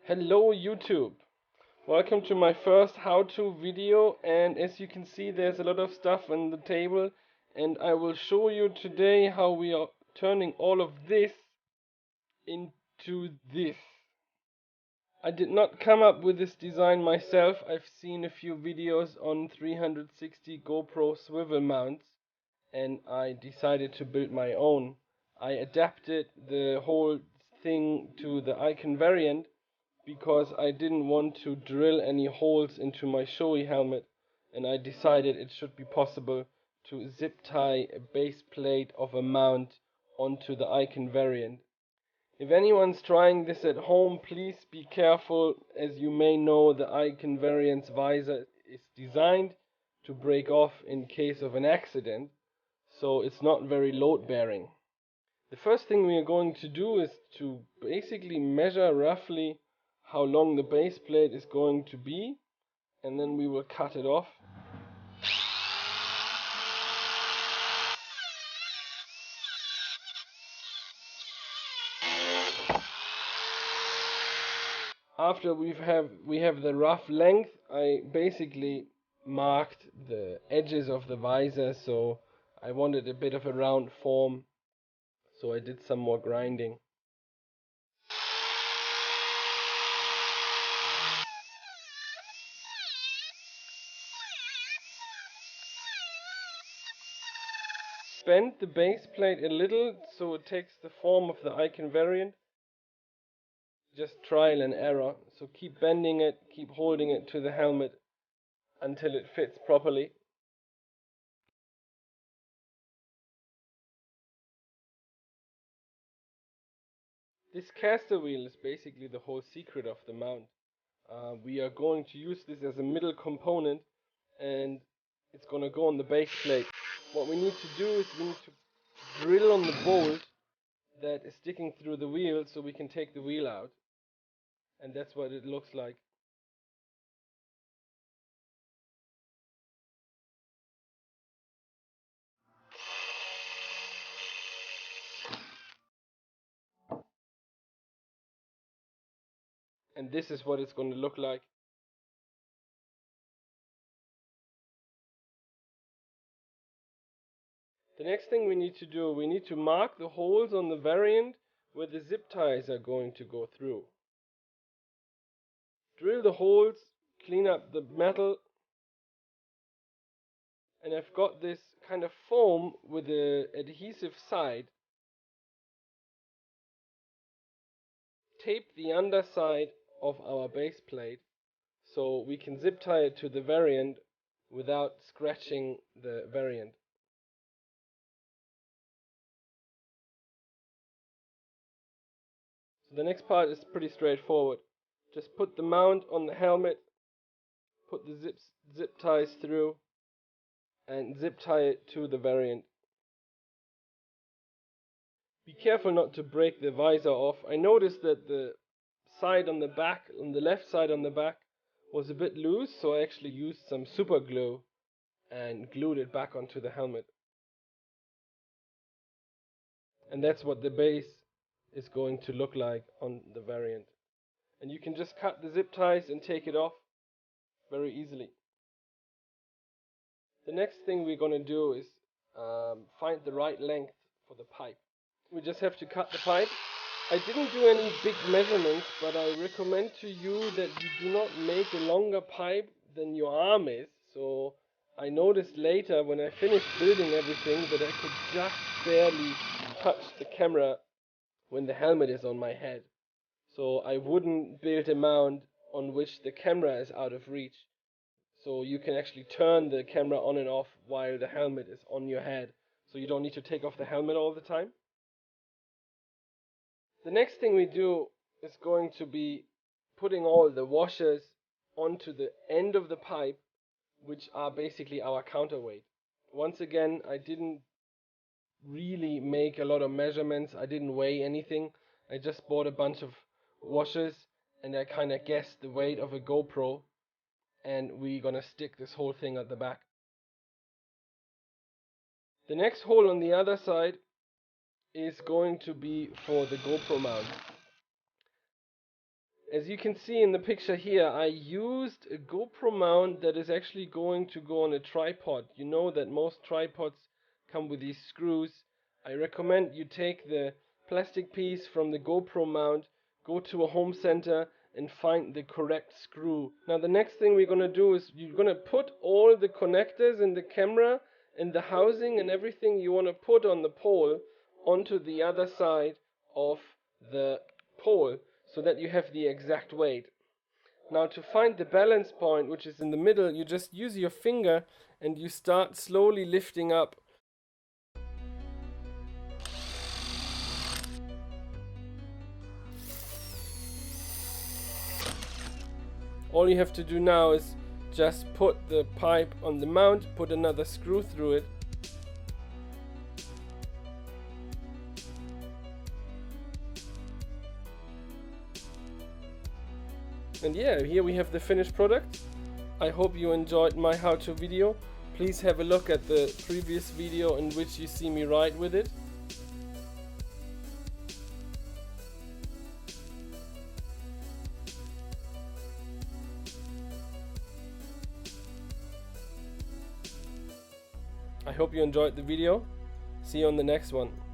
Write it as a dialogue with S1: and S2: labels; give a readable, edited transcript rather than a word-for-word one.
S1: Hello YouTube! Welcome to my first how-to video, and as you can see there's a lot of stuff on the table, and I will show you today how we are turning all of this into this. I did not come up with this design myself. I've seen a few videos on 360 GoPro swivel mounts and I decided to build my own. I adapted the whole thing to the Icon variant because I didn't want to drill any holes into my Shoei helmet, and I decided it should be possible to zip tie a base plate of a mount onto the Icon variant. If anyone's trying this at home, please be careful. As you may know, the Icon variant's visor is designed to break off in case of an accident, so it's not very load bearing. The first thing we are going to do is to basically measure roughly how long the base plate is going to be, and then we will cut it off. After we have the rough length, I basically marked the edges of the visor, so I wanted a bit of a round form, so I did some more grinding. Bend the base plate a little so it takes the form of the Icon variant. Just trial and error, so keep bending it, keep holding it to the helmet until it fits properly. This caster wheel is basically the whole secret of the mount. We are going to use this as a middle component, and it's going to go on the base plate. What we need to do is we need to drill on the bolt that is sticking through the wheel so we can take the wheel out, and that's what it looks like. And this is what it's going to look like. The next thing we need to do, we need to mark the holes on the variant where the zip ties are going to go through. Drill the holes, clean up the metal, and I've got this kind of foam with the adhesive side. Tape the underside of our base plate so we can zip tie it to the variant without scratching the variant. So the next part is pretty straightforward. Just put the mount on the helmet, put the zip ties through, and zip tie it to the variant. Be careful not to break the visor off. I noticed that the side on the back, on the left side on the back, was a bit loose, so I actually used some super glue and glued it back onto the helmet. And that's what the base is going to look like on the variant. And you can just cut the zip ties and take it off very easily. The next thing we're going to do is find the right length for the pipe. We just have to cut the pipe. I didn't do any big measurements, but I recommend to you that you do not make a longer pipe than your arm is. So I noticed later when I finished building everything that I could just barely touch the camera when the helmet is on my head. So I wouldn't build a mount on which the camera is out of reach. So you can actually turn the camera on and off while the helmet is on your head. So you don't need to take off the helmet all the time. The next thing we do is going to be putting all the washers onto the end of the pipe, which are basically our counterweight. Once again, I didn't really make a lot of measurements. I didn't weigh anything. I just bought a bunch of washers and I kind of guessed the weight of a GoPro, and we're gonna stick this whole thing at the back. The next hole on the other side is going to be for the GoPro mount. As you can see in the picture here, I used a GoPro mount that is actually going to go on a tripod. You know that most tripods come with these screws. I recommend you take the plastic piece from the GoPro mount, go to a home center and find the correct screw. Now the next thing we're going to do is you're going to put all the connectors in the camera and the housing and everything you want to put on the pole onto the other side of the pole, so that you have the exact weight. Now to find the balance point, which is in the middle, you just use your finger and you start slowly lifting up. All you have to do now is just put the pipe on the mount, put another screw through it, and yeah, here we have the finished product. I hope you enjoyed my how-to video. Please have a look at the previous video in which you see me ride with it. I hope you enjoyed the video. See you on the next one.